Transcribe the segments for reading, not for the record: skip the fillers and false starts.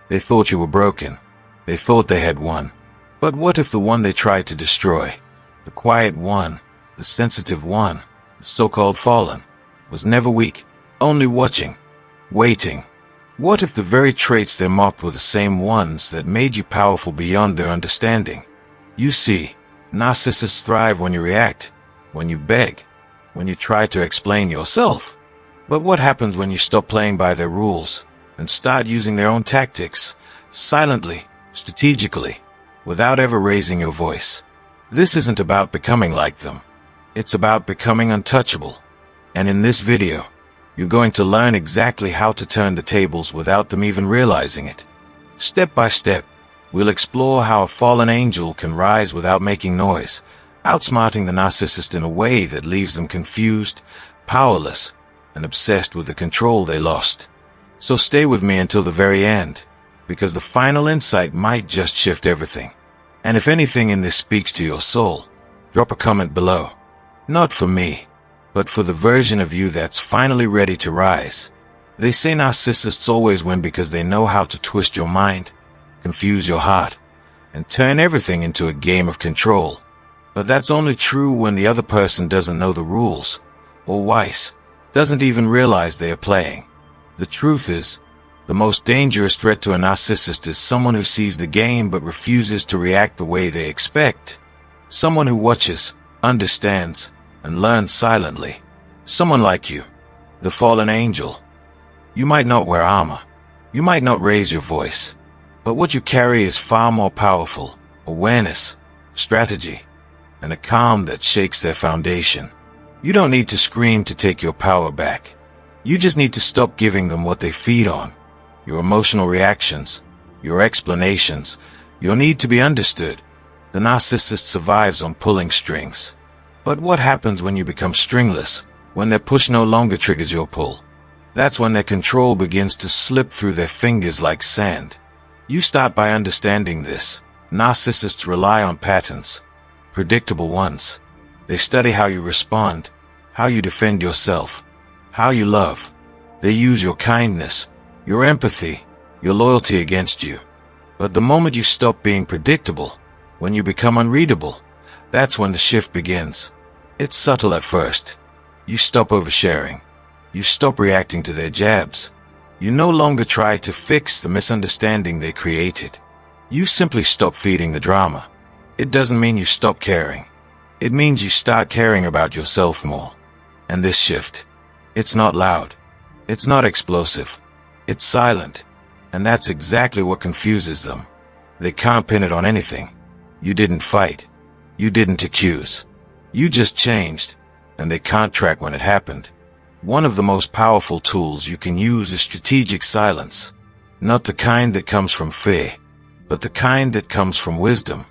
They thought you were broken. They thought they had won. But what if the one they tried to destroy, the quiet one, the sensitive one, the so-called fallen, was never weak, only watching, waiting? What if the very traits they mocked were the same ones that made you powerful beyond their understanding? You see, narcissists thrive when you react, when you beg, when you try to explain yourself. But what happens when you stop playing by their rules and start using their own tactics, silently, strategically, without ever raising your voice? This isn't about becoming like them. It's about becoming untouchable. And in this video, you're going to learn exactly how to turn the tables without them even realizing it. Step by step, we'll explore how a fallen angel can rise without making noise, outsmarting the narcissist in a way that leaves them confused, powerless, and obsessed with the control they lost. So stay with me until the very end, because the final insight might just shift everything. And if anything in this speaks to your soul, drop a comment below. Not for me, but for the version of you that's finally ready to rise. They say narcissists always win because they know how to twist your mind, confuse your heart, and turn everything into a game of control. But that's only true when the other person doesn't know the rules, or worse, doesn't even realize they are playing. The truth is, the most dangerous threat to a narcissist is someone who sees the game but refuses to react the way they expect. Someone who watches, understands, and learns silently. Someone like you, the fallen angel. You might not wear armor. You might not raise your voice. But what you carry is far more powerful: awareness, strategy, and a calm that shakes their foundation. You don't need to scream to take your power back. You just need to stop giving them what they feed on: your emotional reactions, your explanations, your need to be understood. The narcissist survives on pulling strings. But what happens when you become stringless, when their push no longer triggers your pull? That's when their control begins to slip through their fingers like sand. You start by understanding this. Narcissists rely on patterns, predictable ones. They study how you respond, how you defend yourself, how you love. They use your kindness, your empathy, your loyalty against you. But the moment you stop being predictable, when you become unreadable, that's when the shift begins. It's subtle at first. You stop oversharing. You stop reacting to their jabs. You no longer try to fix the misunderstanding they created. You simply stop feeding the drama. It doesn't mean you stop caring. It means you start caring about yourself more. And this shift, it's not loud. It's not explosive. It's silent. And that's exactly what confuses them. They can't pin it on anything. You didn't fight. You didn't accuse. You just changed, and they can't track when it happened. One of the most powerful tools you can use is strategic silence. Not the kind that comes from fear, but the kind that comes from wisdom.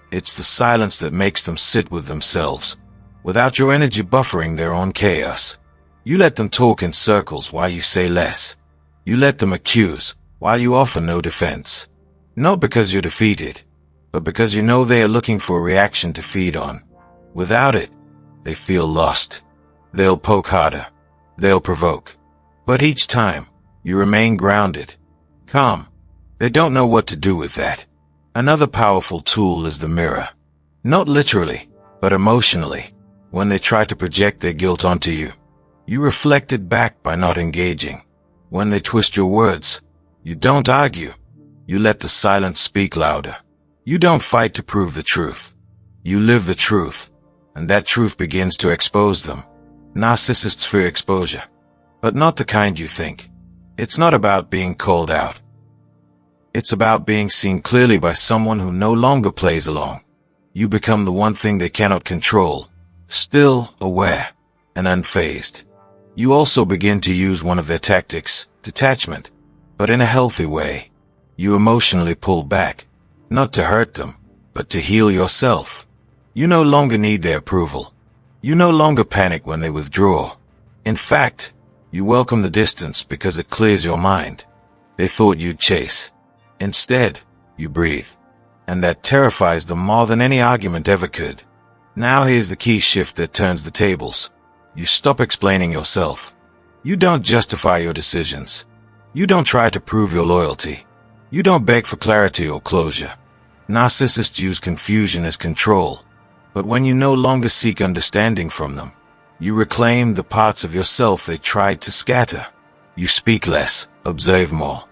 It's the silence that makes them sit with themselves, without your energy buffering their own chaos. You let them talk in circles while you say less. You let them accuse while you offer no defense. Not because you're defeated, but because you know they are looking for a reaction to feed on. Without it, they feel lost. They'll poke harder. They'll provoke. But each time, you remain grounded, calm. They don't know what to do with that. Another powerful tool is the mirror. Not literally, but emotionally. When they try to project their guilt onto you, you reflect it back by not engaging. When they twist your words, you don't argue. You let the silence speak louder. You don't fight to prove the truth. You live the truth, and that truth begins to expose them. Narcissists fear exposure, but not the kind you think. It's not about being called out. It's about being seen clearly by someone who no longer plays along. You become the one thing they cannot control, still, aware, and unfazed. You also begin to use one of their tactics, detachment, but in a healthy way. You emotionally pull back, not to hurt them, but to heal yourself. You no longer need their approval. You no longer panic when they withdraw. In fact, you welcome the distance because it clears your mind. They thought you'd chase. Instead, you breathe. And that terrifies them more than any argument ever could. Now here's the key shift that turns the tables. You stop explaining yourself. You don't justify your decisions. You don't try to prove your loyalty. You don't beg for clarity or closure. Narcissists use confusion as control. But when you no longer seek understanding from them, you reclaim the parts of yourself they tried to scatter. You speak less, observe more.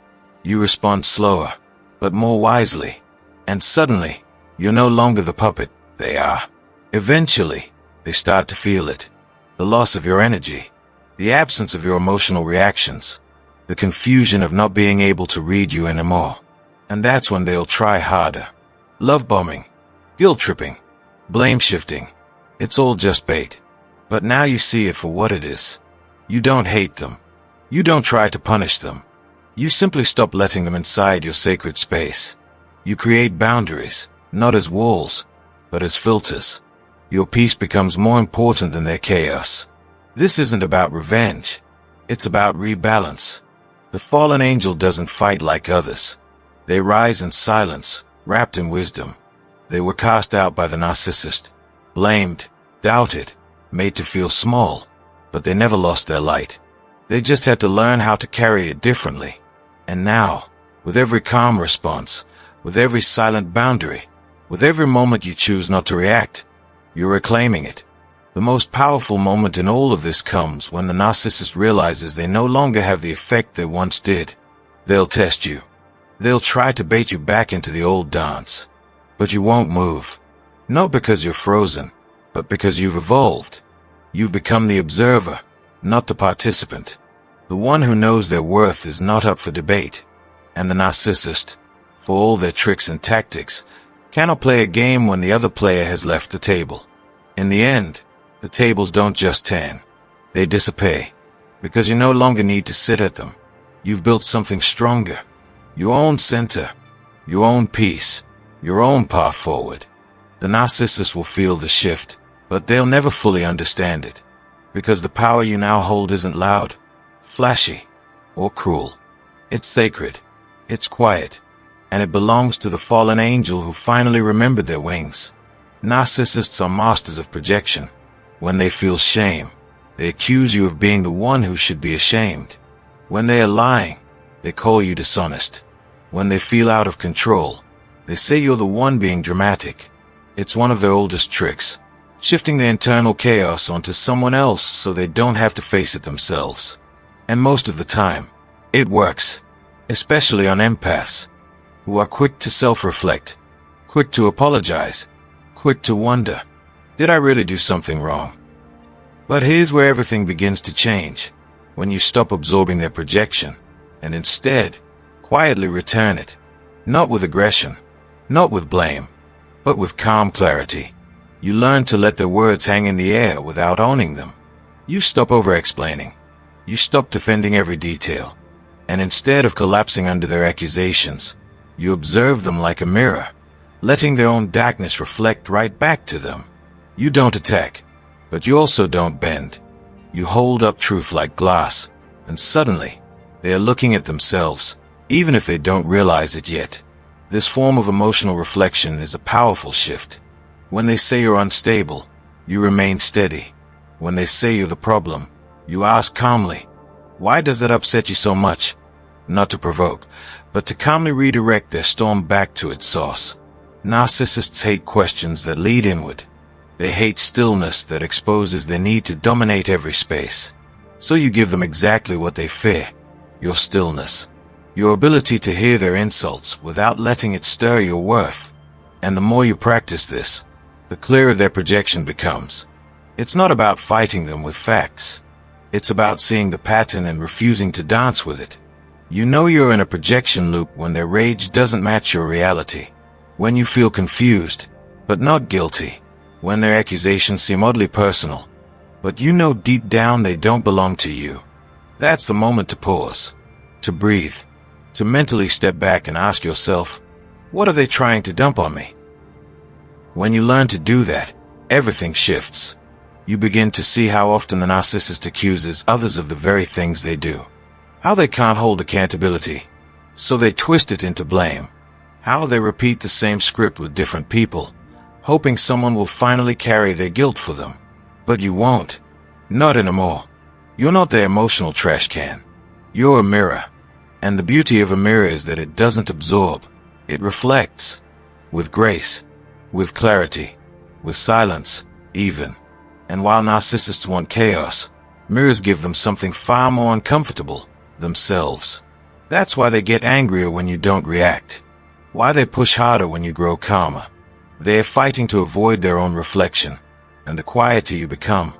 You respond slower, but more wisely. And suddenly, you're no longer the puppet they are. Eventually, they start to feel it. The loss of your energy, the absence of your emotional reactions, the confusion of not being able to read you anymore. And that's when they'll try harder. Love bombing, guilt tripping, blame shifting. It's all just bait. But now you see it for what it is. You don't hate them. You don't try to punish them. You simply stop letting them inside your sacred space. You create boundaries, not as walls, but as filters. Your peace becomes more important than their chaos. This isn't about revenge. It's about rebalance. The fallen angel doesn't fight like others. They rise in silence, wrapped in wisdom. They were cast out by the narcissist, blamed, doubted, made to feel small, but they never lost their light. They just had to learn how to carry it differently. And now, with every calm response, with every silent boundary, with every moment you choose not to react, you're reclaiming it. The most powerful moment in all of this comes when the narcissist realizes they no longer have the effect they once did. They'll test you. They'll try to bait you back into the old dance. But you won't move. Not because you're frozen, but because you've evolved. You've become the observer, not the participant. The one who knows their worth is not up for debate. And the narcissist, for all their tricks and tactics, cannot play a game when the other player has left the table. In the end, the tables don't just turn. They disappear. Because you no longer need to sit at them. You've built something stronger. Your own center. Your own peace. Your own path forward. The narcissist will feel the shift, but they'll never fully understand it. Because the power you now hold isn't loud, flashy, or cruel. It's sacred. It's quiet. And it belongs to the fallen angel who finally remembered their wings. Narcissists are masters of projection. When they feel shame, they accuse you of being the one who should be ashamed. When they are lying, they call you dishonest. When they feel out of control, they say you're the one being dramatic. It's one of their oldest tricks, shifting their internal chaos onto someone else so they don't have to face it themselves. And most of the time, it works, especially on empaths, who are quick to self-reflect, quick to apologize, quick to wonder, did I really do something wrong? But here's where everything begins to change, when you stop absorbing their projection, and instead, quietly return it. Not with aggression, not with blame, but with calm clarity. You learn to let their words hang in the air without owning them. You stop over-explaining. You stop defending every detail. And instead of collapsing under their accusations, you observe them like a mirror, letting their own darkness reflect right back to them. You don't attack, but you also don't bend. You hold up truth like glass, and suddenly, they are looking at themselves, even if they don't realize it yet. This form of emotional reflection is a powerful shift. When they say you're unstable, you remain steady. When they say you're the problem, you ask calmly, why does that upset you so much? Not to provoke, but to calmly redirect their storm back to its source. Narcissists hate questions that lead inward. They hate stillness that exposes their need to dominate every space. So you give them exactly what they fear, your stillness, your ability to hear their insults without letting it stir your worth. And the more you practice this, the clearer their projection becomes. It's not about fighting them with facts. It's about seeing the pattern and refusing to dance with it. You know you're in a projection loop when their rage doesn't match your reality. When you feel confused, but not guilty. When their accusations seem oddly personal, but you know deep down they don't belong to you. That's the moment to pause, to breathe, to mentally step back and ask yourself, what are they trying to dump on me? When you learn to do that, everything shifts. You begin to see how often the narcissist accuses others of the very things they do. How they can't hold accountability, so they twist it into blame. How they repeat the same script with different people, hoping someone will finally carry their guilt for them. But you won't. Not anymore. You're not their emotional trash can. You're a mirror. And the beauty of a mirror is that it doesn't absorb. It reflects. With grace. With clarity. With silence, even. And while narcissists want chaos, mirrors give them something far more uncomfortable, themselves. That's why they get angrier when you don't react. Why they push harder when you grow calmer. They are fighting to avoid their own reflection. And the quieter you become,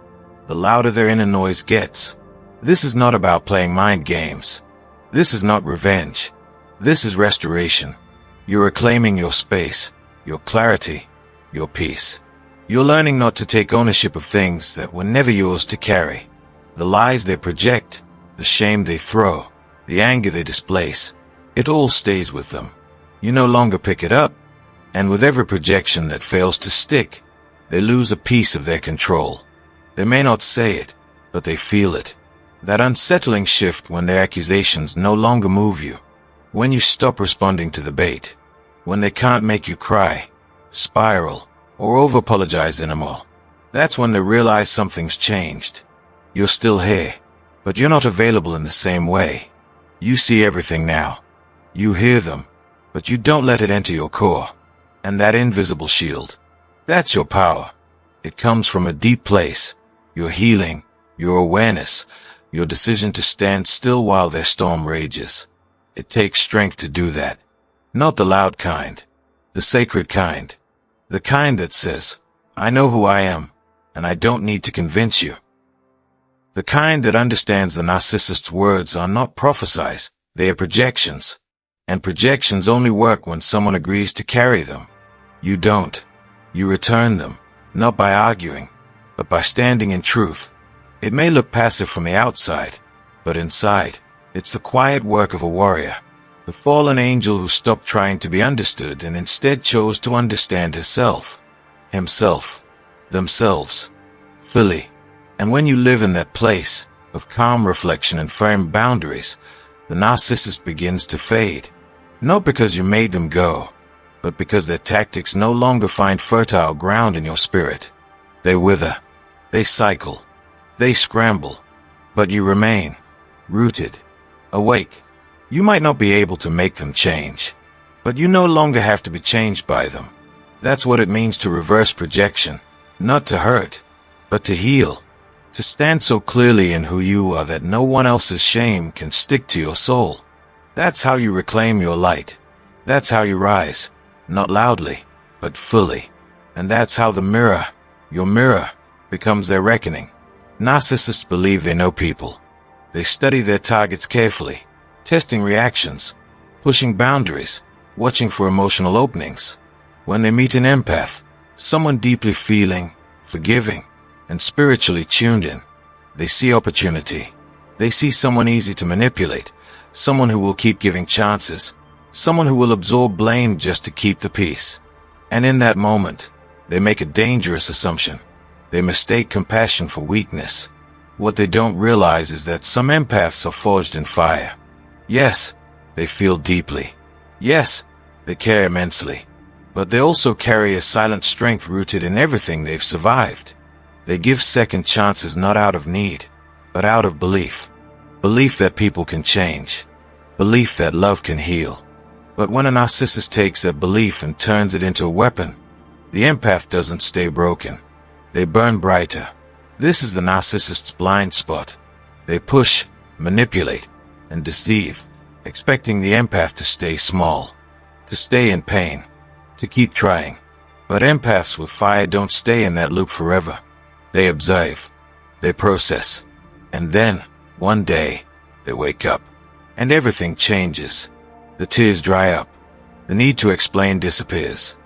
the louder their inner noise gets. This is not about playing mind games. This is not revenge. This is restoration. You're reclaiming your space, your clarity, your peace. You're learning not to take ownership of things that were never yours to carry. The lies they project, the shame they throw, the anger they displace, it all stays with them. You no longer pick it up, and with every projection that fails to stick, they lose a piece of their control. They may not say it, but they feel it. That unsettling shift when their accusations no longer move you. When you stop responding to the bait. When they can't make you cry, spiral, or over-apologize anymore. That's when they realize something's changed. You're still here, but you're not available in the same way. You see everything now. You hear them, but you don't let it enter your core. And that invisible shield, that's your power. It comes from a deep place. Your healing, your awareness, your decision to stand still while their storm rages. It takes strength to do that. Not the loud kind, the sacred kind. The kind that says, I know who I am, and I don't need to convince you. The kind that understands the narcissist's words are not prophecies, they are projections. And projections only work when someone agrees to carry them. You don't. You return them, not by arguing, but by standing in truth. It may look passive from the outside, but inside, it's the quiet work of a warrior. The fallen angel who stopped trying to be understood and instead chose to understand herself, himself, themselves, fully. And when you live in that place of calm reflection and firm boundaries, the narcissist begins to fade. Not because you made them go, but because their tactics no longer find fertile ground in your spirit. They wither, they cycle, they scramble, but you remain, rooted, awake. You might not be able to make them change, but you no longer have to be changed by them. That's what it means to reverse projection, not to hurt, but to heal. To stand so clearly in who you are that no one else's shame can stick to your soul. That's how you reclaim your light. That's how you rise, not loudly, but fully. And that's how the mirror, your mirror, becomes their reckoning. Narcissists believe they know people. They study their targets carefully, testing reactions, pushing boundaries, watching for emotional openings. When they meet an empath, someone deeply feeling, forgiving, and spiritually tuned in, they see opportunity. They see someone easy to manipulate, someone who will keep giving chances, someone who will absorb blame just to keep the peace. And in that moment, they make a dangerous assumption. They mistake compassion for weakness. What they don't realize is that some empaths are forged in fire. Yes, they feel deeply. Yes, they care immensely. But they also carry a silent strength rooted in everything they've survived. They give second chances not out of need, but out of belief. Belief that people can change. Belief that love can heal. But when a narcissist takes that belief and turns it into a weapon, the empath doesn't stay broken. They burn brighter. This is the narcissist's blind spot. They push, manipulate, and deceive, expecting the empath to stay small, to stay in pain, to keep trying. But empaths with fire don't stay in that loop forever. They observe, they process, and then, one day, they wake up, and everything changes. The tears dry up, the need to explain disappears,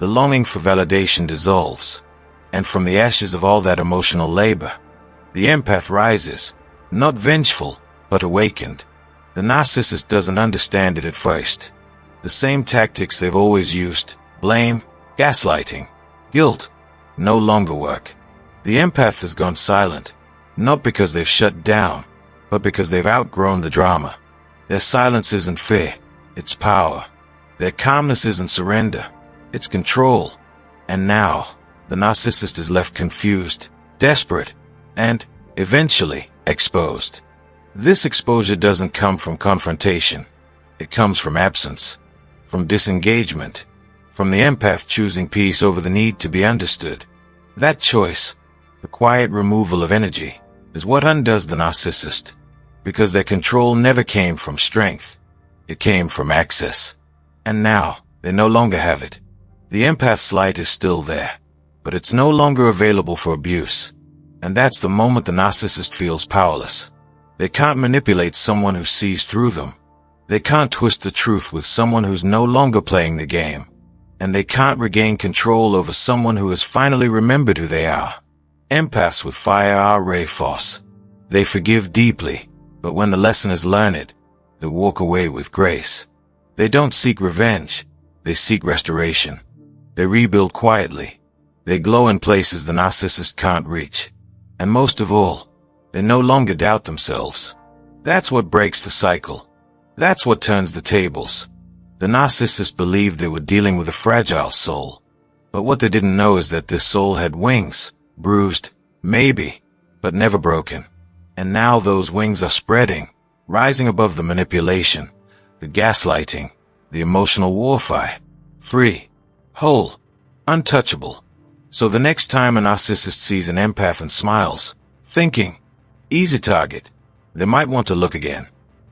the longing for validation dissolves, and from the ashes of all that emotional labor, the empath rises, not vengeful, but awakened. The narcissist doesn't understand it at first. The same tactics they've always used, blame, gaslighting, guilt, no longer work. The empath has gone silent, not because they've shut down, but because they've outgrown the drama. Their silence isn't fear, it's power. Their calmness isn't surrender, it's control. And now, the narcissist is left confused, desperate, and, eventually, exposed. This exposure doesn't come from confrontation. It comes from absence, from disengagement, from the empath choosing peace over the need to be understood. That choice, the quiet removal of energy, is what undoes the narcissist, because their control never came from strength. It came from access. And now, they no longer have it. The empath's light is still there, but it's no longer available for abuse. And that's the moment the narcissist feels powerless. They can't manipulate someone who sees through them. They can't twist the truth with someone who's no longer playing the game. And they can't regain control over someone who has finally remembered who they are. Empaths with fire are ray force. They forgive deeply, but when the lesson is learned, they walk away with grace. They don't seek revenge. They seek restoration. They rebuild quietly. They glow in places the narcissist can't reach. And most of all, they no longer doubt themselves. That's what breaks the cycle. That's what turns the tables. The narcissists believed they were dealing with a fragile soul. But what they didn't know is that this soul had wings, bruised, maybe, but never broken. And now those wings are spreading, rising above the manipulation, the gaslighting, the emotional warfare. Free, whole, untouchable. So the next time a narcissist sees an empath and smiles, thinking, easy target, they might want to look again.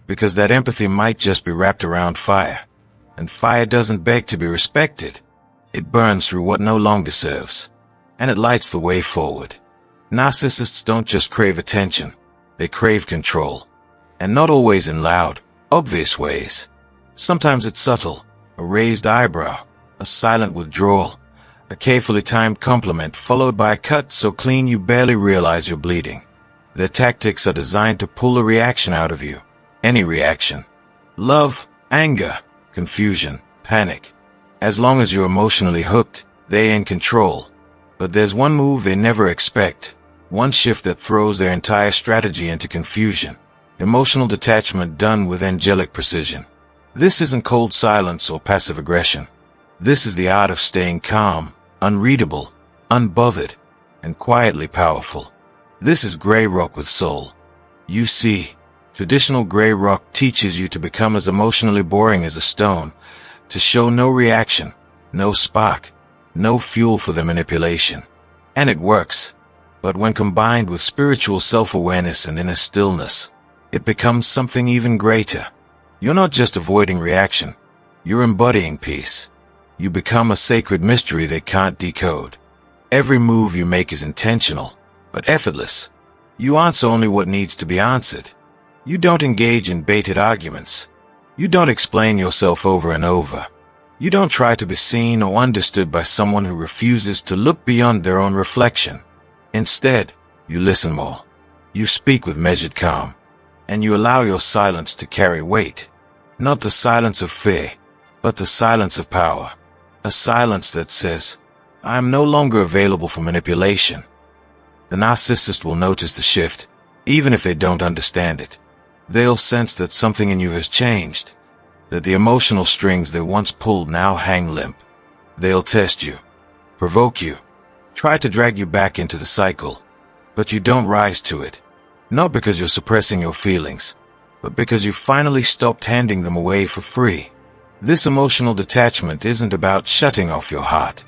Because that empathy might just be wrapped around fire. And fire doesn't beg to be respected. It burns through what no longer serves. And it lights the way forward. Narcissists don't just crave attention. They crave control. And not always in loud, obvious ways. Sometimes it's subtle. A raised eyebrow. A silent withdrawal. A carefully timed compliment followed by a cut so clean you barely realize you're bleeding. Their tactics are designed to pull a reaction out of you. Any reaction. Love, anger, confusion, panic. As long as you're emotionally hooked, they're in control. But there's one move they never expect. One shift that throws their entire strategy into confusion. Emotional detachment done with angelic precision. This isn't cold silence or passive aggression. This is the art of staying calm, unreadable, unbothered, and quietly powerful. This is gray rock with soul. You see, traditional gray rock teaches you to become as emotionally boring as a stone, to show no reaction, no spark, no fuel for the manipulation. And it works. But when combined with spiritual self-awareness and inner stillness, it becomes something even greater. You're not just avoiding reaction, you're embodying peace. You become a sacred mystery they can't decode. Every move you make is intentional, but effortless. You answer only what needs to be answered. You don't engage in baited arguments. You don't explain yourself over and over. You don't try to be seen or understood by someone who refuses to look beyond their own reflection. Instead, you listen more. You speak with measured calm. And you allow your silence to carry weight. Not the silence of fear, but the silence of power. A silence that says, I am no longer available for manipulation. The narcissist will notice the shift, even if they don't understand it. They'll sense that something in you has changed, that the emotional strings they once pulled now hang limp. They'll test you, provoke you, try to drag you back into the cycle, but you don't rise to it. Not because you're suppressing your feelings, but because you finally stopped handing them away for free. This emotional detachment isn't about shutting off your heart.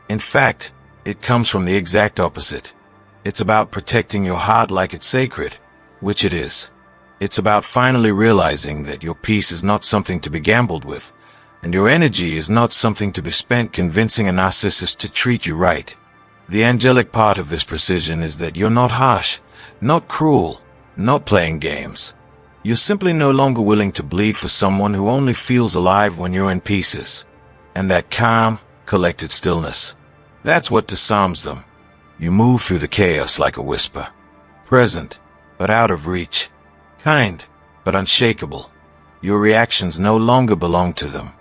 In fact, it comes from the exact opposite. It's about protecting your heart like it's sacred, which it is. It's about finally realizing that your peace is not something to be gambled with, and your energy is not something to be spent convincing a narcissist to treat you right. The angelic part of this precision is that you're not harsh, not cruel, not playing games. You're simply no longer willing to bleed for someone who only feels alive when you're in pieces. And that calm, collected stillness, that's what disarms them. You move through the chaos like a whisper. Present, but out of reach. Kind, but unshakable. Your reactions no longer belong to them.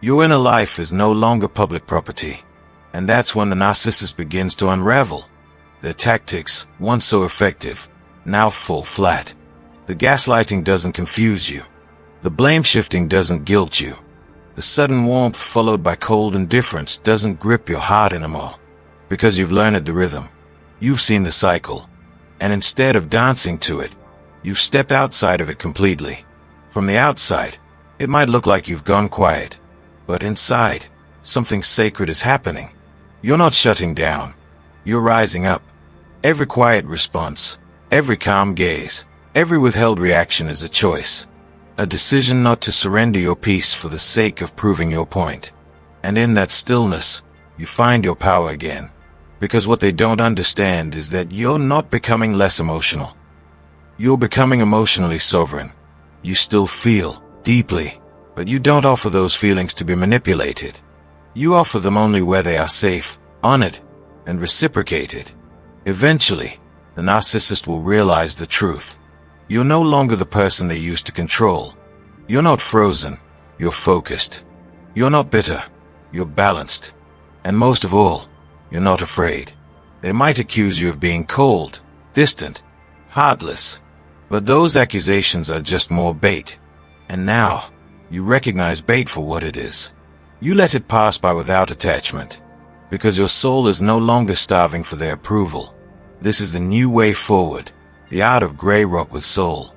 Your inner life is no longer public property. And that's when the narcissist begins to unravel. Their tactics, once so effective, now fall flat. The gaslighting doesn't confuse you. The blame shifting doesn't guilt you. The sudden warmth followed by cold indifference doesn't grip your heart anymore. Because you've learned the rhythm. You've seen the cycle. And instead of dancing to it, You've stepped outside of it completely. From the outside, it might look like you've gone quiet, but inside, something sacred is happening. You're not shutting down. You're rising up. Every quiet response, every calm gaze, every withheld reaction is a choice. A decision not to surrender your peace for the sake of proving your point. And in that stillness, you find your power again. Because what they don't understand is that you're not becoming less emotional. You're becoming emotionally sovereign. You still feel deeply, but you don't offer those feelings to be manipulated. You offer them only where they are safe, honored, and reciprocated. Eventually, the narcissist will realize the truth. You're no longer the person they used to control. You're not frozen, you're focused. You're not bitter, you're balanced. And most of all, you're not afraid. They might accuse you of being cold, distant, heartless, but those accusations are just more bait. And now, you recognize bait for what it is. You let it pass by without attachment, because your soul is no longer starving for their approval. This is the new way forward, the art of gray rock with soul.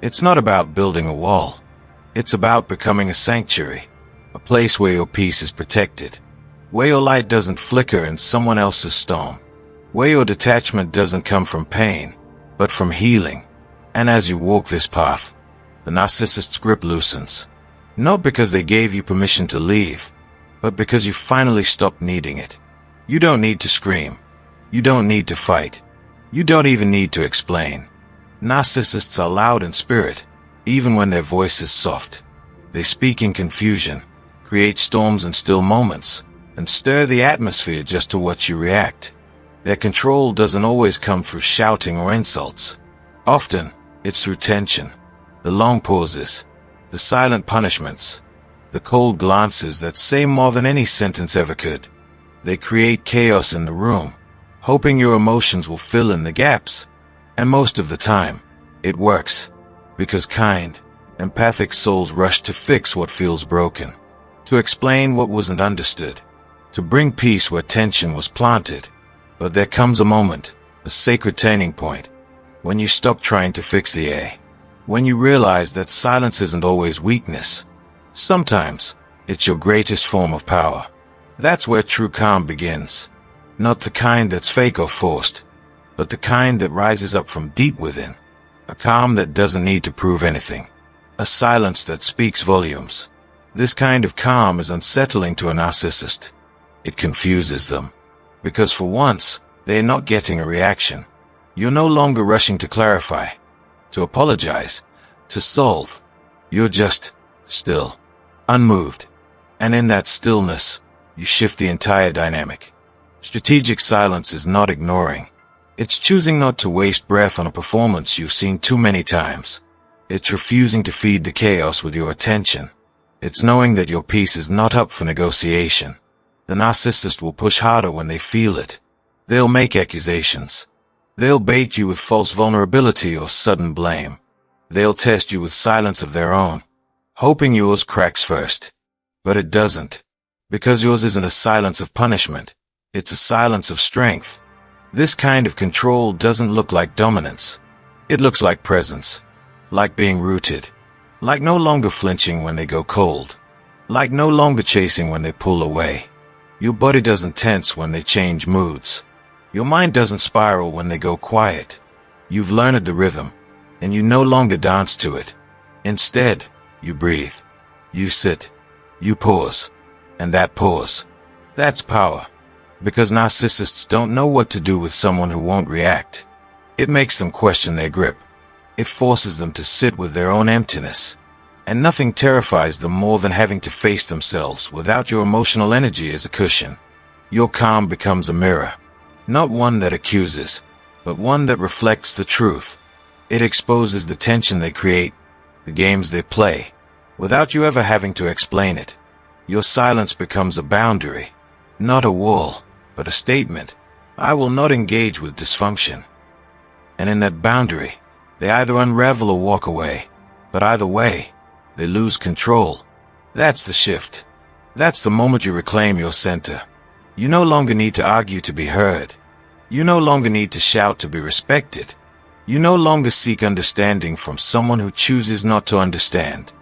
It's not about building a wall. It's about becoming a sanctuary, a place where your peace is protected, where your light doesn't flicker in someone else's storm, where your detachment doesn't come from pain, but from healing. And as you walk this path, the narcissist's grip loosens, not because they gave you permission to leave, but because you finally stopped needing it. You don't need to scream. You don't need to fight. You don't even need to explain. Narcissists are loud in spirit, even when their voice is soft. They speak in confusion, create storms in still moments, and stir the atmosphere just to watch you react. Their control doesn't always come through shouting or insults. Often, it's through tension, the long pauses, the silent punishments, the cold glances that say more than any sentence ever could. They create chaos in the room, hoping your emotions will fill in the gaps. And most of the time, it works, because kind, empathic souls rush to fix what feels broken, to explain what wasn't understood, to bring peace where tension was planted. But there comes a moment, a sacred turning point, when you stop trying to fix the air, when you realize that silence isn't always weakness. Sometimes, it's your greatest form of power. That's where true calm begins. Not the kind that's fake or forced, but the kind that rises up from deep within. A calm that doesn't need to prove anything. A silence that speaks volumes. This kind of calm is unsettling to a narcissist. It confuses them. Because for once, they're not getting a reaction. You're no longer rushing to clarify, to apologize, to solve. You're just still, unmoved. And in that stillness, you shift the entire dynamic. Strategic silence is not ignoring. It's choosing not to waste breath on a performance you've seen too many times. It's refusing to feed the chaos with your attention. It's knowing that your peace is not up for negotiation. The narcissist will push harder when they feel it. They'll make accusations. They'll bait you with false vulnerability or sudden blame. They'll test you with silence of their own, hoping yours cracks first. But it doesn't. Because yours isn't a silence of punishment. It's a silence of strength. This kind of control doesn't look like dominance. It looks like presence. Like being rooted. Like no longer flinching when they go cold. Like no longer chasing when they pull away. Your body doesn't tense when they change moods. Your mind doesn't spiral when they go quiet. You've learned the rhythm, and you no longer dance to it. Instead, you breathe. You sit. You pause. And that pause, that's power. Because narcissists don't know what to do with someone who won't react. It makes them question their grip. It forces them to sit with their own emptiness. And nothing terrifies them more than having to face themselves without your emotional energy as a cushion. Your calm becomes a mirror. Not one that accuses, but one that reflects the truth. It exposes the tension they create, the games they play, without you ever having to explain it. Your silence becomes a boundary, not a wall, but a statement. I will not engage with dysfunction. And in that boundary, they either unravel or walk away. But either way, they lose control. That's the shift. That's the moment you reclaim your center. You no longer need to argue to be heard. You no longer need to shout to be respected. You no longer seek understanding from someone who chooses not to understand.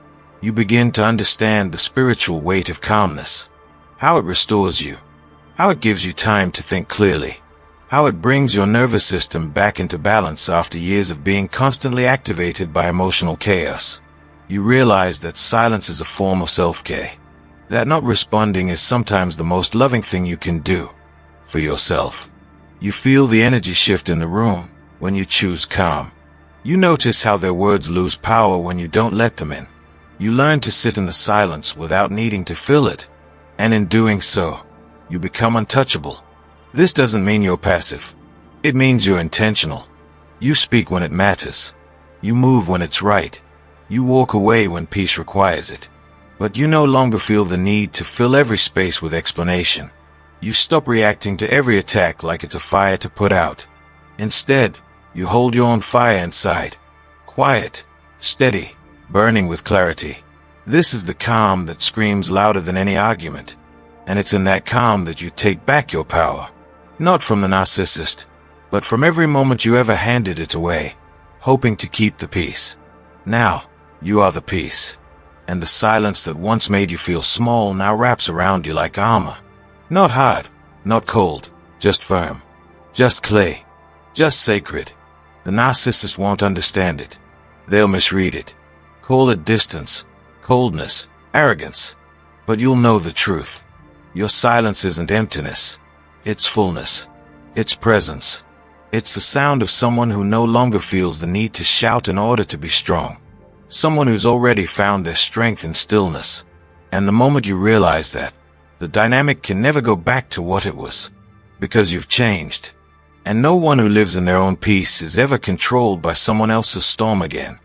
You begin to understand the spiritual weight of calmness, how it restores you, how it gives you time to think clearly, how it brings your nervous system back into balance after years of being constantly activated by emotional chaos. You realize that silence is a form of self-care, that not responding is sometimes the most loving thing you can do for yourself. You feel the energy shift in the room when you choose calm. You notice how their words lose power when you don't let them in. You learn to sit in the silence without needing to fill it, and in doing so, you become untouchable. This doesn't mean you're passive. It means you're intentional. You speak when it matters. You move when it's right. You walk away when peace requires it. But you no longer feel the need to fill every space with explanation. You stop reacting to every attack like it's a fire to put out. Instead, you hold your own fire inside, quiet, steady, burning with clarity. This is the calm that screams louder than any argument, and it's in that calm that you take back your power, not from the narcissist, but from every moment you ever handed it away, hoping to keep the peace. Now, you are the peace, and the silence that once made you feel small now wraps around you like armor. Not hard, not cold, just firm, just clay, just sacred. The narcissist won't understand it. They'll misread it. Call it distance, coldness, arrogance. But you'll know the truth. Your silence isn't emptiness. It's fullness. It's presence. It's the sound of someone who no longer feels the need to shout in order to be strong. Someone who's already found their strength in stillness. And the moment you realize that, the dynamic can never go back to what it was. Because you've changed. And no one who lives in their own peace is ever controlled by someone else's storm again.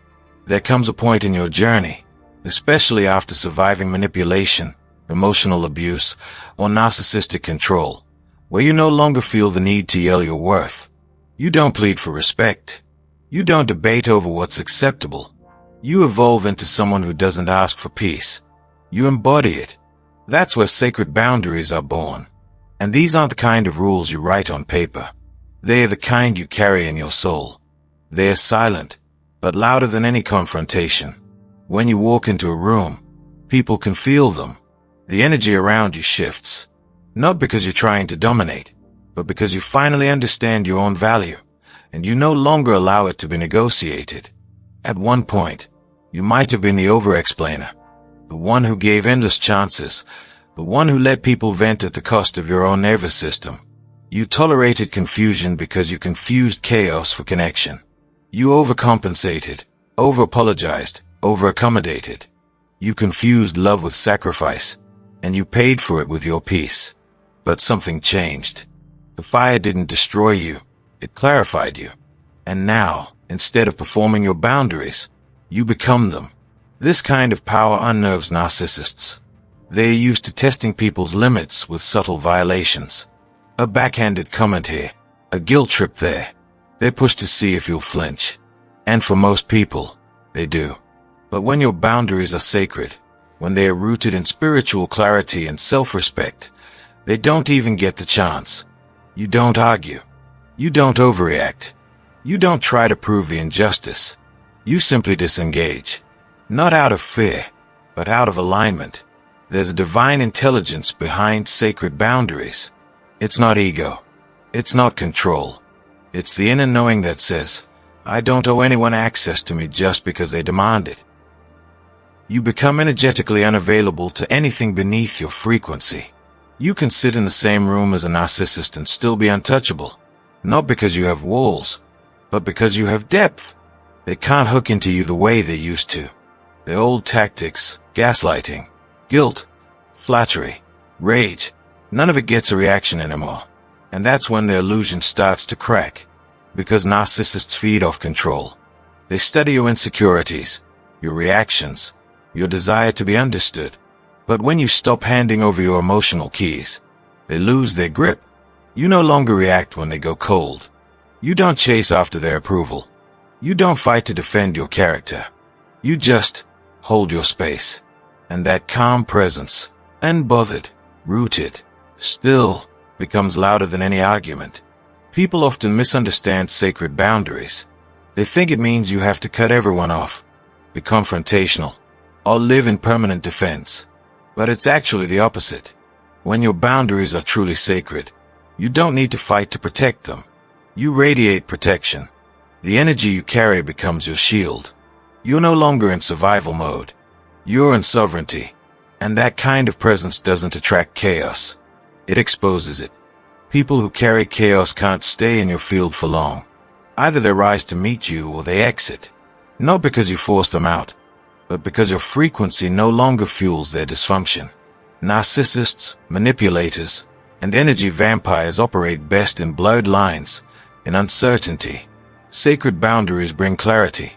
There comes a point in your journey, especially after surviving manipulation, emotional abuse, or narcissistic control, where you no longer feel the need to yell your worth. You don't plead for respect. You don't debate over what's acceptable. You evolve into someone who doesn't ask for peace. You embody it. That's where sacred boundaries are born. And these aren't the kind of rules you write on paper. They are the kind you carry in your soul. They are silent, but louder than any confrontation. When you walk into a room, people can feel them. The energy around you shifts. Not because you're trying to dominate, but because you finally understand your own value, and you no longer allow it to be negotiated. At one point, you might have been the over-explainer, the one who gave endless chances, the one who let people vent at the cost of your own nervous system. You tolerated confusion because you confused chaos for connection. You overcompensated, over-apologized, over-accommodated. You confused love with sacrifice, and you paid for it with your peace. But something changed. The fire didn't destroy you, it clarified you. And now, instead of performing your boundaries, you become them. This kind of power unnerves narcissists. They are used to testing people's limits with subtle violations. A backhanded comment here, a guilt trip there. They're pushed to see if you'll flinch. And for most people, they do. But when your boundaries are sacred, when they are rooted in spiritual clarity and self-respect, they don't even get the chance. You don't argue. You don't overreact. You don't try to prove the injustice. You simply disengage. Not out of fear, but out of alignment. There's a divine intelligence behind sacred boundaries. It's not ego. It's not control. It's the inner knowing that says, I don't owe anyone access to me just because they demand it. You become energetically unavailable to anything beneath your frequency. You can sit in the same room as a narcissist and still be untouchable. Not because you have walls, but because you have depth. They can't hook into you the way they used to. Their old tactics, gaslighting, guilt, flattery, rage, none of it gets a reaction anymore. And that's when the illusion starts to crack. Because narcissists feed off control. They study your insecurities, your reactions, your desire to be understood. But when you stop handing over your emotional keys, they lose their grip. You no longer react when they go cold. You don't chase after their approval. You don't fight to defend your character. You just hold your space. And that calm presence, unbothered, rooted, still, becomes louder than any argument. People often misunderstand sacred boundaries. They think it means you have to cut everyone off, be confrontational, or live in permanent defense. But it's actually the opposite. When your boundaries are truly sacred, you don't need to fight to protect them. You radiate protection. The energy you carry becomes your shield. You're no longer in survival mode. You're in sovereignty. And that kind of presence doesn't attract chaos. It exposes it. People who carry chaos can't stay in your field for long. Either they rise to meet you or they exit. Not because you forced them out, but because your frequency no longer fuels their dysfunction. Narcissists, manipulators, and energy vampires operate best in blurred lines, in uncertainty. Sacred boundaries bring clarity,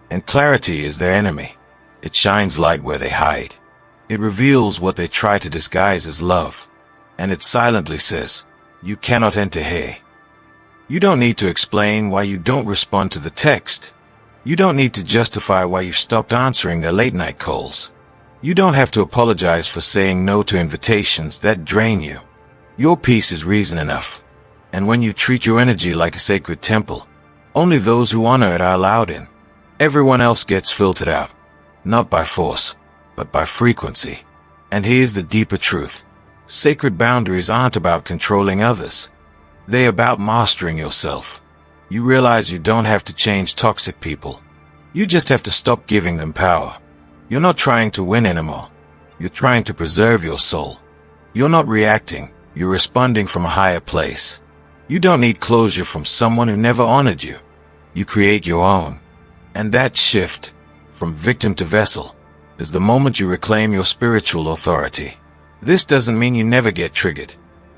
and clarity is their enemy. It shines light where they hide. It reveals what they try to disguise as love, and it silently says, "You cannot enter here." You don't need to explain why you don't respond to the text. You don't need to justify why you stopped answering their late-night calls. You don't have to apologize for saying no to invitations that drain you. Your peace is reason enough. And when you treat your energy like a sacred temple, only those who honor it are allowed in. Everyone else gets filtered out, not by force, but by frequency. And here's the deeper truth. Sacred boundaries aren't about controlling others. They're about mastering yourself. You realize you don't have to change toxic people. You just have to stop giving them power. You're not trying to win anymore. You're trying to preserve your soul. You're not reacting. You're responding from a higher place. You don't need closure from someone who never honored you. You create your own. And that shift, from victim to vessel, is the moment you reclaim your spiritual authority. This doesn't mean you never get triggered.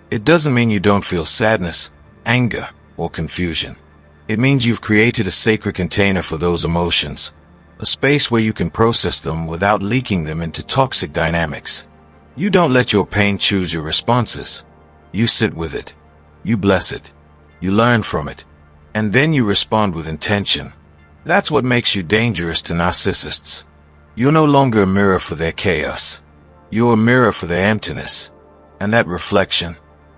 It doesn't mean you don't feel sadness, anger, or confusion. It means you've created a sacred container for those emotions, a space where you can process them without leaking them into toxic dynamics. You don't let your pain choose your responses. You sit with it. You bless it. You learn from it. And then you respond with intention. That's what makes you dangerous to narcissists. You're no longer a mirror for their chaos. You're a mirror for their emptiness. And that reflection,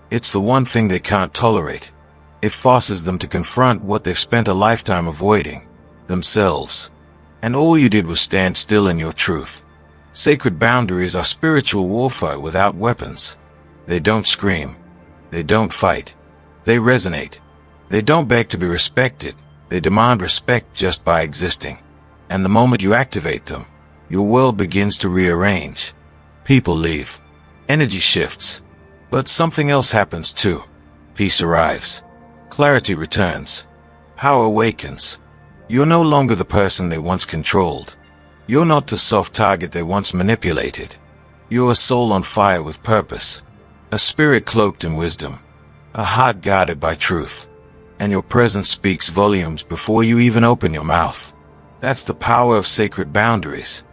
it's the one thing they can't tolerate. It forces them to confront what they've spent a lifetime avoiding, themselves. And all you did was stand still in your truth. Sacred boundaries are spiritual warfare without weapons. They don't scream. They don't fight. They resonate. They don't beg to be respected. They demand respect just by existing. And the moment you activate them, your world begins to rearrange. People leave. Energy shifts. But something else happens too. Peace arrives. Clarity returns. Power awakens. You're no longer the person they once controlled. You're not the soft target they once manipulated. You're a soul on fire with purpose. A spirit cloaked in wisdom. A heart guarded by truth. And your presence speaks volumes before you even open your mouth. That's the power of sacred boundaries.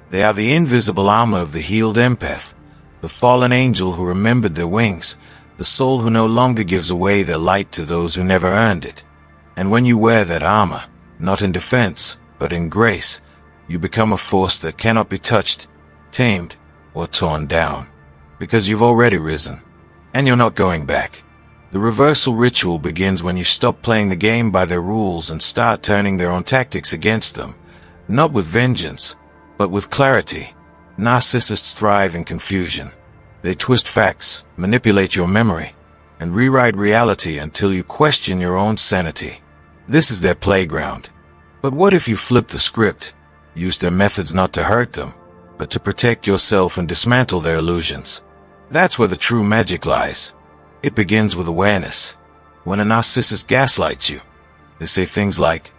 They are the invisible armor of the healed empath, the fallen angel who remembered their wings, the soul who no longer gives away their light to those who never earned it. And when you wear that armor, not in defense, but in grace, you become a force that cannot be touched, tamed, or torn down. Because you've already risen. And you're not going back. The reversal ritual begins when you stop playing the game by their rules and start turning their own tactics against them. Not with vengeance, but with clarity. Narcissists thrive in confusion. They twist facts, manipulate your memory, and rewrite reality until you question your own sanity. This is their playground. But what if you flip the script? Use their methods not to hurt them, but to protect yourself and dismantle their illusions. That's where the true magic lies. It begins with awareness. When a narcissist gaslights you, they say things like,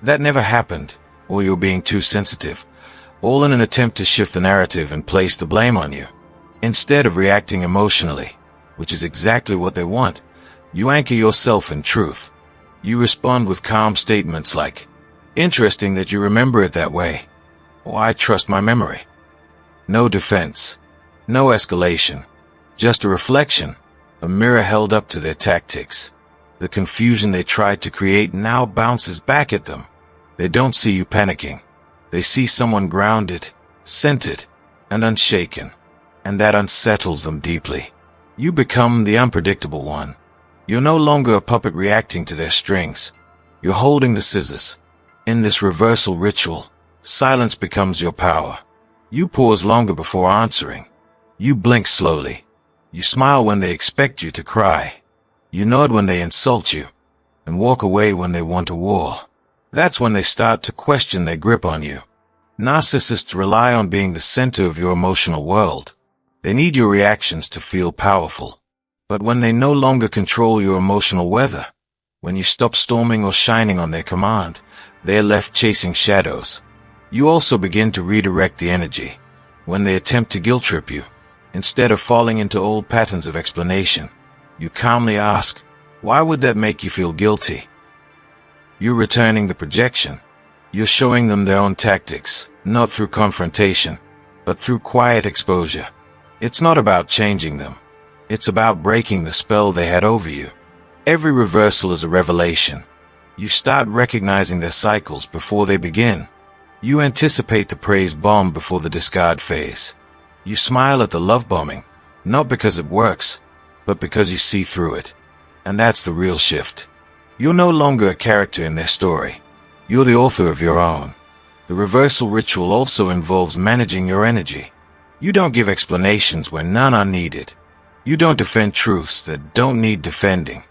"That never happened," or "You're being too sensitive," all in an attempt to shift the narrative and place the blame on you. Instead of reacting emotionally, which is exactly what they want, you anchor yourself in truth. You respond with calm statements like, "Interesting that you remember it that way," or "I trust my memory." No defense, no escalation, just a reflection, a mirror held up to their tactics. The confusion they tried to create now bounces back at them. They don't see you panicking. They see someone grounded, centered, and unshaken. And that unsettles them deeply. You become the unpredictable one. You're no longer a puppet reacting to their strings. You're holding the scissors, In this reversal ritual, silence becomes your power. You pause longer before answering. You blink slowly. You smile when they expect you to cry. You nod when they insult you, and walk away when they want a war. That's when they start to question their grip on you. Narcissists rely on being the center of your emotional world. They need your reactions to feel powerful. But when they no longer control your emotional weather, when you stop storming or shining on their command, they are left chasing shadows. You also begin to redirect the energy. When they attempt to guilt trip you, instead of falling into old patterns of explanation, you calmly ask, why would that make you feel guilty? You're returning the projection. You're showing them their own tactics, not through confrontation, but through quiet exposure. It's not about changing them. It's about breaking the spell they had over you. Every reversal is a revelation. You start recognizing their cycles before they begin. You anticipate the praise bomb before the discard phase. You smile at the love bombing, not because it works, but because you see through it. And that's the real shift. You're no longer a character in their story. You're the author of your own. The reversal ritual also involves managing your energy. You don't give explanations where none are needed. You don't defend truths that don't need defending.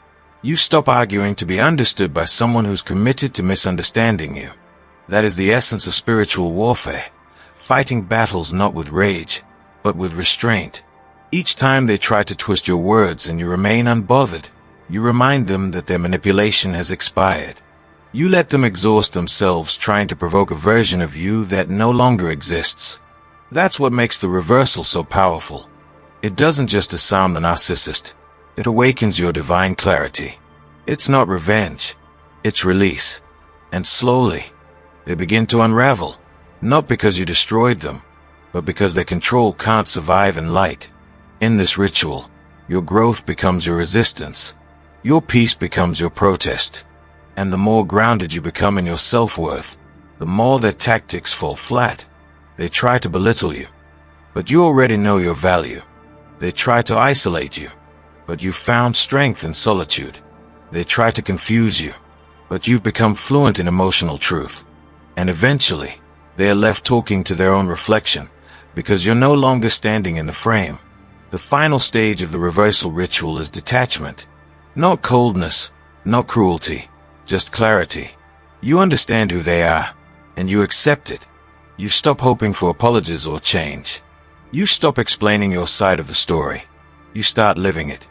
You stop arguing to be understood by someone who's committed to misunderstanding you. That is the essence of spiritual warfare. Fighting battles not with rage, but with restraint. Each time they try to twist your words and you remain unbothered, you remind them that their manipulation has expired. You let them exhaust themselves trying to provoke a version of you that no longer exists. That's what makes the reversal so powerful. It doesn't just disarm the narcissist. It awakens your divine clarity. It's not revenge. It's release. And slowly, they begin to unravel, not because you destroyed them, but because their control can't survive in light. In this ritual, your growth becomes your resistance. Your peace becomes your protest. And the more grounded you become in your self-worth, the more their tactics fall flat. They try to belittle you, but you already know your value. They try to isolate you, but you've found strength in solitude. They try to confuse you, but you've become fluent in emotional truth. And eventually, they are left talking to their own reflection, because you're no longer standing in the frame. The final stage of the reversal ritual is detachment. Not coldness, not cruelty, just clarity. You understand who they are, and you accept it. You stop hoping for apologies or change. You stop explaining your side of the story. You start living it.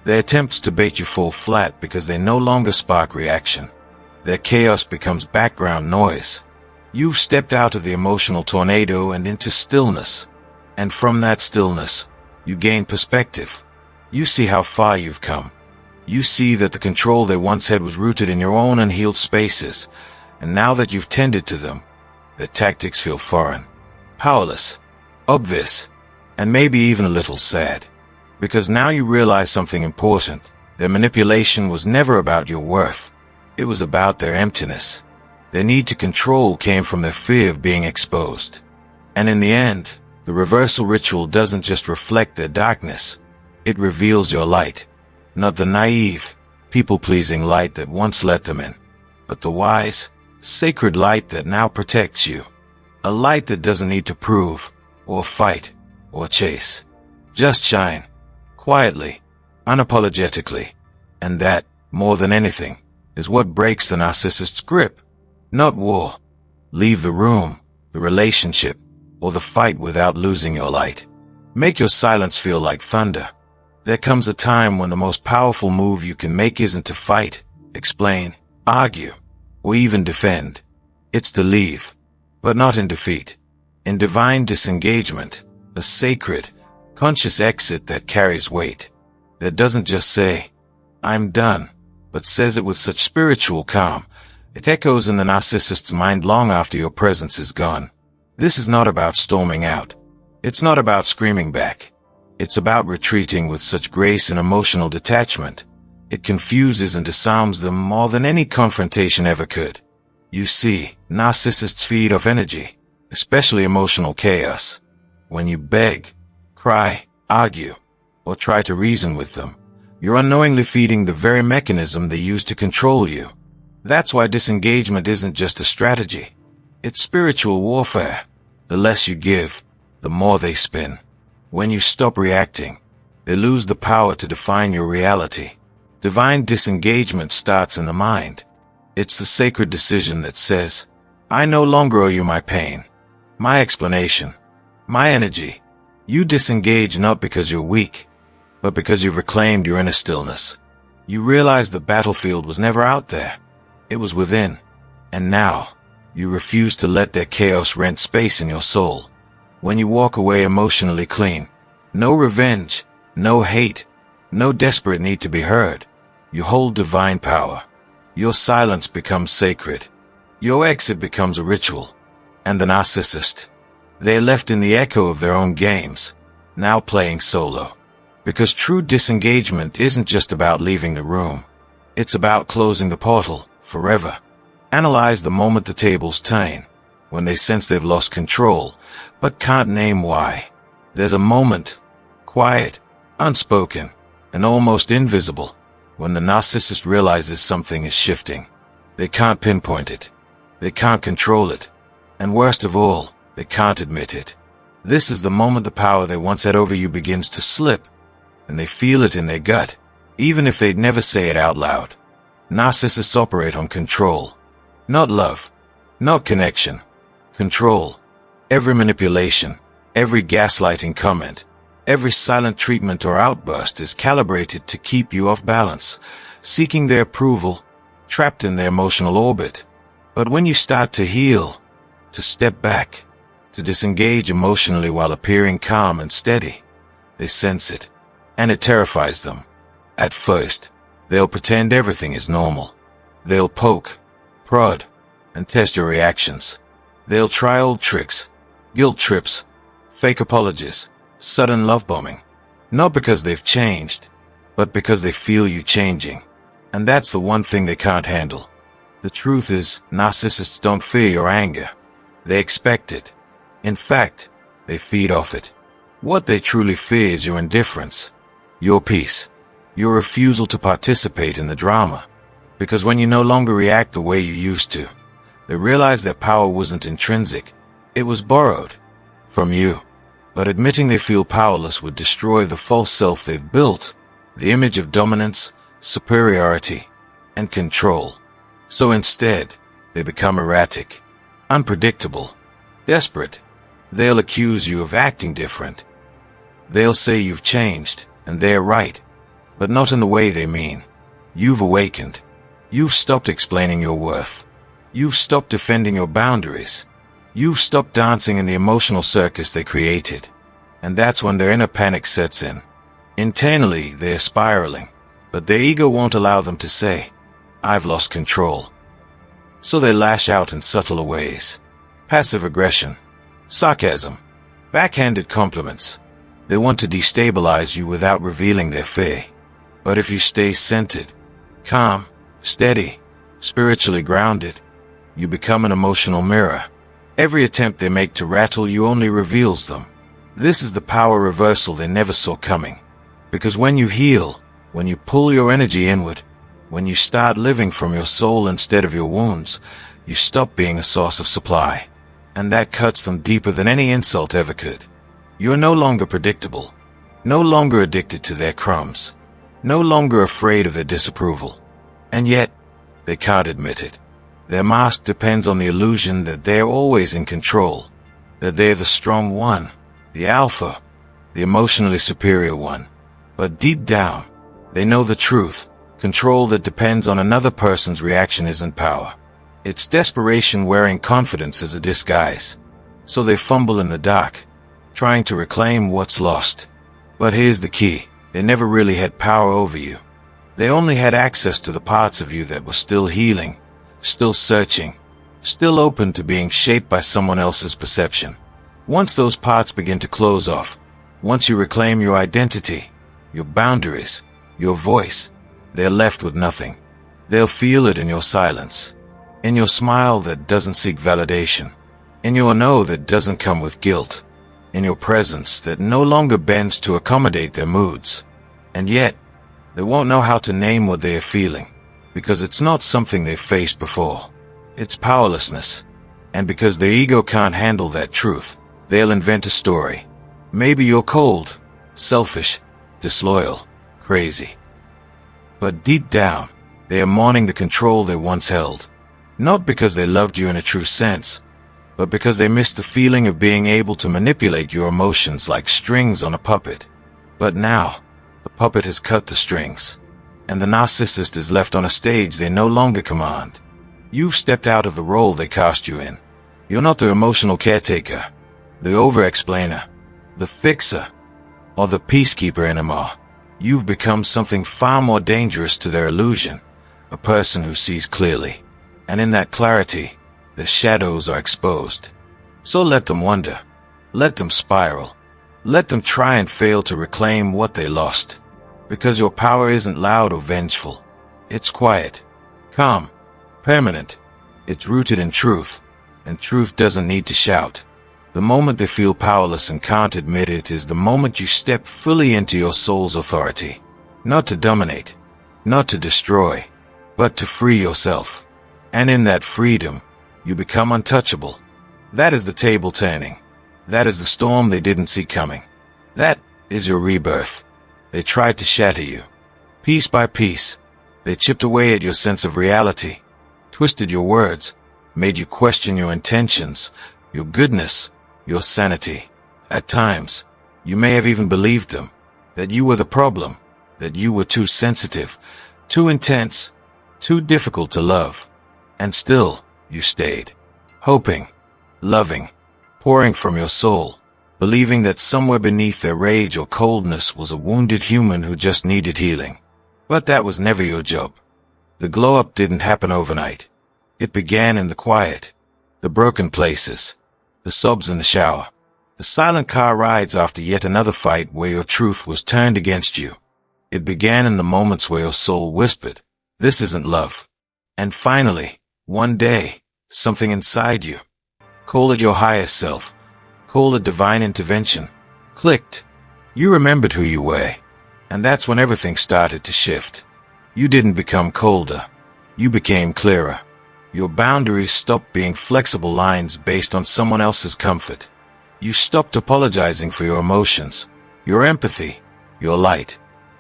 Their attempts to bait you fall flat because they no longer spark reaction. Their chaos becomes background noise. You've stepped out of the emotional tornado and into stillness. And from that stillness, you gain perspective. You see how far you've come. You see that the control they once had was rooted in your own unhealed spaces, and now that you've tended to them, their tactics feel foreign, powerless, obvious, and maybe even a little sad. Because now you realize something important. Their manipulation was never about your worth. It was about their emptiness. Their need to control came from their fear of being exposed. And in the end, the reversal ritual doesn't just reflect their darkness. It reveals your light. Not the naive, people-pleasing light that once let them in, but the wise, sacred light that now protects you. A light that doesn't need to prove, or fight, or chase. Just shine, quietly, unapologetically. And that, more than anything, is what breaks the narcissist's grip. Not war. Leave the room, the relationship, or the fight without losing your light. Make your silence feel like thunder. There comes a time when the most powerful move you can make isn't to fight, explain, argue, or even defend. It's to leave, but not in defeat. In divine disengagement, a sacred, conscious exit that carries weight. That doesn't just say, I'm done, but says it with such spiritual calm. It echoes in the narcissist's mind long after your presence is gone. This is not about storming out. It's not about screaming back. It's about retreating with such grace and emotional detachment. It confuses and disarms them more than any confrontation ever could. You see, narcissists feed off energy, especially emotional chaos. When you beg, cry, argue, or try to reason with them, you're unknowingly feeding the very mechanism they use to control you. That's why disengagement isn't just a strategy. It's spiritual warfare. The less you give, the more they spin. When you stop reacting, they lose the power to define your reality. Divine disengagement starts in the mind. It's the sacred decision that says, I no longer owe you my pain, my explanation, my energy. You disengage not because you're weak, but because you've reclaimed your inner stillness. You realize the battlefield was never out there. It was within. And now, you refuse to let their chaos rent space in your soul. When you walk away emotionally clean, no revenge, no hate, no desperate need to be heard. You hold divine power. Your silence becomes sacred. Your exit becomes a ritual. And the narcissist, they're left in the echo of their own games, now playing solo. Because true disengagement isn't just about leaving the room. It's about closing the portal, forever. Analyze the moment the tables turn, when they sense they've lost control, but can't name why. There's a moment, quiet, unspoken, and almost invisible, when the narcissist realizes something is shifting. They can't pinpoint it. They can't control it. And worst of all, they can't admit it. This is the moment the power they once had over you begins to slip, and they feel it in their gut, even if they'd never say it out loud. Narcissists operate on control. Not love, not connection. Control. Every manipulation, every gaslighting comment, every silent treatment or outburst is calibrated to keep you off balance, seeking their approval, trapped in their emotional orbit. But when you start to heal, to step back, to disengage emotionally while appearing calm and steady, they sense it, and it terrifies them. At first, they'll pretend everything is normal. They'll poke, prod, and test your reactions. They'll try old tricks, guilt trips, fake apologies, sudden love bombing. Not because they've changed, but because they feel you changing. And that's the one thing they can't handle. The truth is, narcissists don't fear your anger. They expect it. In fact, they feed off it. What they truly fear is your indifference, your peace, your refusal to participate in the drama. Because when you no longer react the way you used to, they realize their power wasn't intrinsic. It was borrowed from you. But admitting they feel powerless would destroy the false self they've built, the image of dominance, superiority, and control. So instead, they become erratic, unpredictable, desperate. They'll accuse you of acting different. They'll say you've changed, and they're right, but not in the way they mean. You've awakened. You've stopped explaining your worth. You've stopped defending your boundaries. You've stopped dancing in the emotional circus they created. And that's when their inner panic sets in. Internally, they're spiraling, but their ego won't allow them to say, I've lost control. So they lash out in subtler ways. Passive aggression, sarcasm, backhanded compliments. They want to destabilize you without revealing their fear. But if you stay centered, calm, steady, spiritually grounded, you become an emotional mirror. Every attempt they make to rattle you only reveals them. This is the power reversal they never saw coming. Because when you heal, when you pull your energy inward, when you start living from your soul instead of your wounds, you stop being a source of supply. And that cuts them deeper than any insult ever could. You're no longer predictable, no longer addicted to their crumbs, no longer afraid of their disapproval. And yet, they can't admit it. Their mask depends on the illusion that they're always in control, that they're the strong one, the alpha, the emotionally superior one. But deep down, they know the truth. Control that depends on another person's reaction isn't power. It's desperation wearing confidence as a disguise. So they fumble in the dark, trying to reclaim what's lost. But here's the key. They never really had power over you. They only had access to the parts of you that were still healing, still searching, still open to being shaped by someone else's perception. Once those parts begin to close off, once you reclaim your identity, your boundaries, your voice, they're left with nothing. They'll feel it in your silence, in your smile that doesn't seek validation, in your no that doesn't come with guilt, in your presence that no longer bends to accommodate their moods. And yet, they won't know how to name what they are feeling. because it's not something they've faced before. It's powerlessness. And because their ego can't handle that truth, they'll invent a story. Maybe you're cold, selfish, disloyal, crazy. But deep down, they are mourning the control they once held. Not because they loved you in a true sense, but because they missed the feeling of being able to manipulate your emotions like strings on a puppet. But now, the puppet has cut the strings, and the narcissist is left on a stage they no longer command. You've stepped out of the role they cast you in. You're not the emotional caretaker, the over-explainer, the fixer, or the peacekeeper anymore. You've become something far more dangerous to their illusion, a person who sees clearly. And in that clarity, the shadows are exposed. So let them wonder. Let them spiral. Let them try and fail to reclaim what they lost. Because your power isn't loud or vengeful. It's quiet, calm, permanent. It's rooted in truth, and truth doesn't need to shout. The moment they feel powerless and can't admit it is the moment you step fully into your soul's authority. Not to dominate, not to destroy, but to free yourself. And in that freedom, you become untouchable. That is the table turning. That is the storm they didn't see coming. That is your rebirth. They tried to shatter you. Piece by piece, they chipped away at your sense of reality, twisted your words, made you question your intentions, your goodness, your sanity. At times, you may have even believed them, that you were the problem, that you were too sensitive, too intense, too difficult to love. And still, you stayed, hoping, loving, pouring from your soul, believing that somewhere beneath their rage or coldness was a wounded human who just needed healing. But that was never your job. The glow-up didn't happen overnight. It began in the quiet, the broken places, the sobs in the shower, the silent car rides after yet another fight where your truth was turned against you. It began in the moments where your soul whispered, "This isn't love." And finally, one day, something inside you, call it your higher self, call it divine intervention, clicked. You remembered who you were, and that's when everything started to shift. You didn't become colder. You became clearer. Your boundaries stopped being flexible lines based on someone else's comfort. You stopped apologizing for your emotions, your empathy, your light.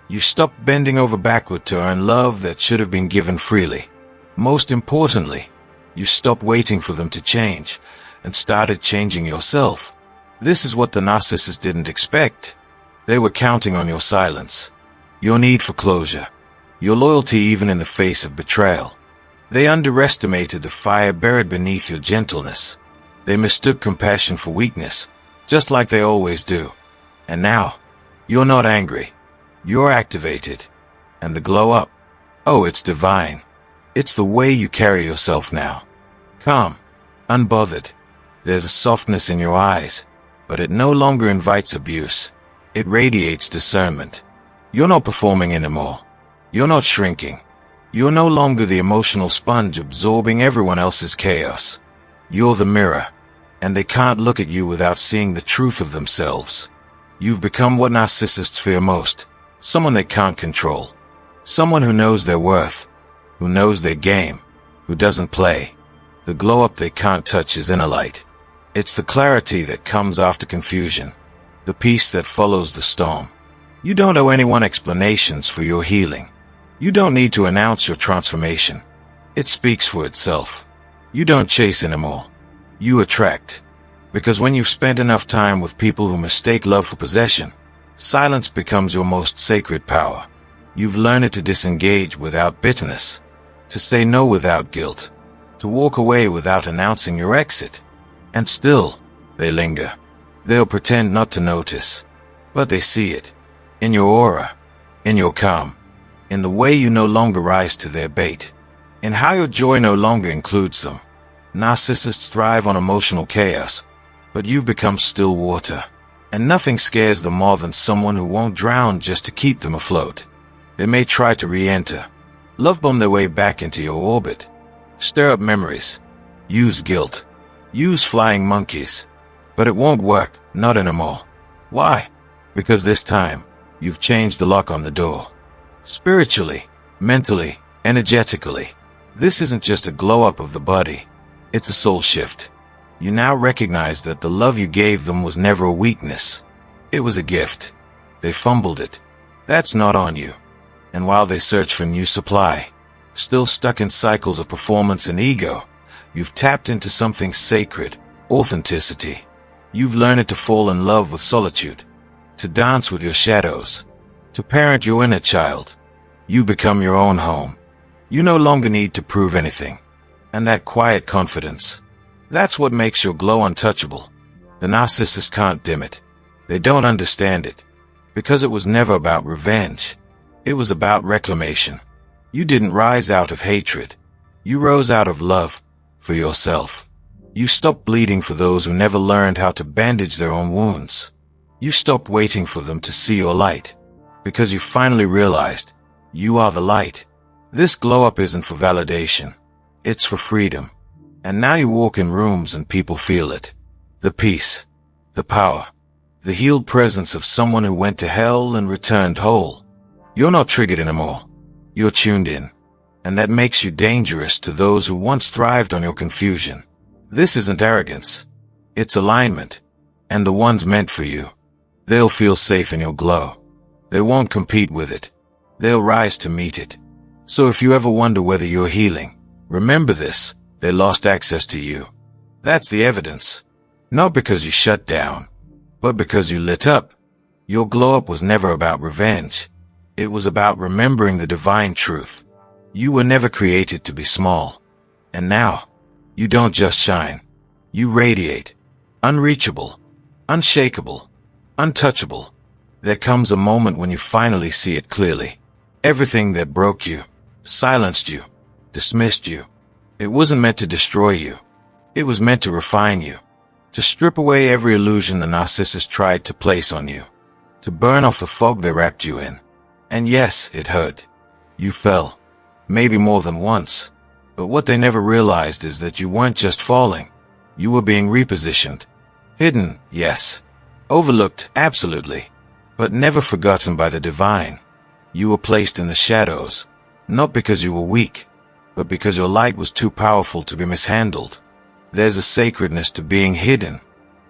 You stopped bending over backward to earn love that should have been given freely. Most importantly, you stopped waiting for them to change and started changing yourself. This is what the narcissist didn't expect. They were counting on your silence, your need for closure, your loyalty even in the face of betrayal. They underestimated the fire buried beneath your gentleness. They mistook compassion for weakness, just like they always do. And now, you're not angry. You're activated. And the glow up, oh, it's divine. It's the way you carry yourself now. Calm, unbothered. There's a softness in your eyes, but it no longer invites abuse. It radiates discernment. You're not performing anymore. You're not shrinking. You're no longer the emotional sponge absorbing everyone else's chaos. You're the mirror, and they can't look at you without seeing the truth of themselves. You've become what narcissists fear most, someone they can't control. Someone who knows their worth, who knows their game, who doesn't play. The glow-up they can't touch is inner light. It's the clarity that comes after confusion, the peace that follows the storm. You don't owe anyone explanations for your healing. You don't need to announce your transformation. It speaks for itself. You don't chase anymore. You attract. Because when you've spent enough time with people who mistake love for possession, silence becomes your most sacred power. You've learned to disengage without bitterness, to say no without guilt, to walk away without announcing your exit. And still, they linger. They'll pretend not to notice, but they see it. In your aura, in your calm, in the way you no longer rise to their bait, in how your joy no longer includes them. Narcissists thrive on emotional chaos, but you've become still water, and nothing scares them more than someone who won't drown just to keep them afloat. They may try to re-enter, love bomb their way back into your orbit, stir up memories, use guilt, use flying monkeys, but it won't work, not anymore. Why? Because this time, you've changed the lock on the door. Spiritually, mentally, energetically. This isn't just a glow-up of the body. It's a soul shift. You now recognize that the love you gave them was never a weakness. It was a gift. They fumbled it. That's not on you. And while they search for new supply, still stuck in cycles of performance and ego, you've tapped into something sacred, authenticity. You've learned to fall in love with solitude, to dance with your shadows, to parent your inner child. You become your own home. You no longer need to prove anything. And that quiet confidence, that's what makes your glow untouchable. The narcissist can't dim it. They don't understand it. Because it was never about revenge. It was about reclamation. You didn't rise out of hatred. You rose out of love for yourself. You stopped bleeding for those who never learned how to bandage their own wounds. You stopped waiting for them to see your light. Because you finally realized you are the light. This glow-up isn't for validation. It's for freedom. And now you walk in rooms and people feel it. The peace, the power, the healed presence of someone who went to hell and returned whole. You're not triggered anymore. You're tuned in. And that makes you dangerous to those who once thrived on your confusion. This isn't arrogance. It's alignment. And the ones meant for you, they'll feel safe in your glow. They won't compete with it. They'll rise to meet it. So if you ever wonder whether you're healing, remember this, they lost access to you. That's the evidence. Not because you shut down, but because you lit up. Your glow-up was never about revenge. It was about remembering the divine truth. You were never created to be small. And now, you don't just shine. You radiate. Unreachable. Unshakable. Untouchable. There comes a moment when you finally see it clearly. Everything that broke you, silenced you, dismissed you, it wasn't meant to destroy you. It was meant to refine you. To strip away every illusion the narcissist tried to place on you. To burn off the fog they wrapped you in. And yes, it hurt. You fell. Maybe more than once. But what they never realized is that you weren't just falling. You were being repositioned. Hidden, yes. Overlooked, absolutely. But never forgotten by the divine. You were placed in the shadows. Not because you were weak, but because your light was too powerful to be mishandled. There's a sacredness to being hidden.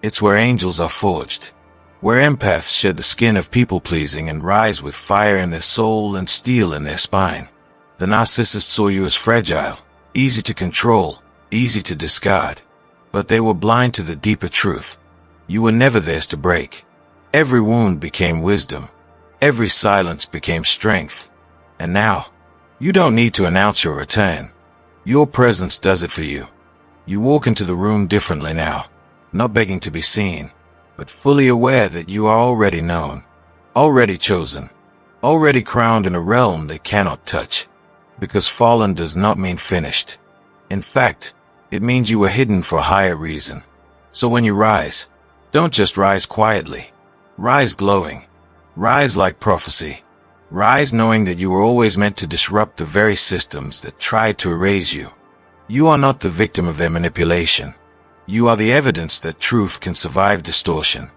It's where angels are forged. Where empaths shed the skin of people-pleasing and rise with fire in their soul and steel in their spine. The narcissist saw you as fragile, easy to control, easy to discard. But they were blind to the deeper truth. You were never theirs to break. Every wound became wisdom. Every silence became strength. And now, you don't need to announce your return. Your presence does it for you. You walk into the room differently now, not begging to be seen, but fully aware that you are already known, already chosen, already crowned in a realm they cannot touch. Because fallen does not mean finished. In fact, it means you were hidden for a higher reason. So when you rise, don't just rise quietly. Rise glowing. Rise like prophecy. Rise knowing that you were always meant to disrupt the very systems that tried to erase you. You are not the victim of their manipulation. You are the evidence that truth can survive distortion.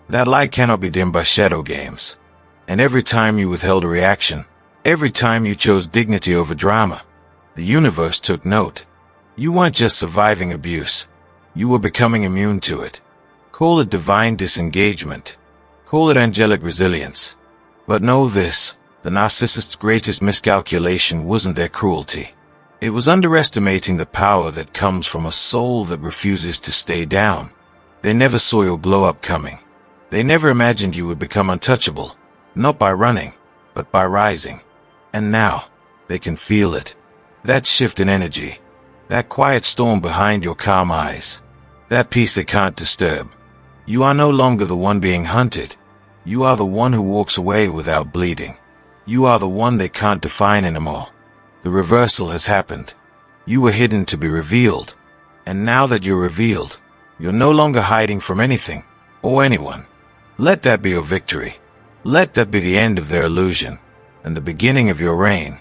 That light cannot be dimmed by shadow games. And every time you withheld a reaction, every time you chose dignity over drama, the universe took note. You weren't just surviving abuse. You were becoming immune to it. Call it divine disengagement. Call it angelic resilience. But know this, the narcissist's greatest miscalculation wasn't their cruelty. It was underestimating the power that comes from a soul that refuses to stay down. They never saw your blow-up coming. They never imagined you would become untouchable, not by running, but by rising. And now, they can feel it. That shift in energy. That quiet storm behind your calm eyes. That peace they can't disturb. You are no longer the one being hunted. You are the one who walks away without bleeding. You are the one they can't define anymore. The reversal has happened. You were hidden to be revealed. And now that you're revealed, you're no longer hiding from anything or anyone. Let that be your victory. Let that be the end of their illusion and the beginning of your reign.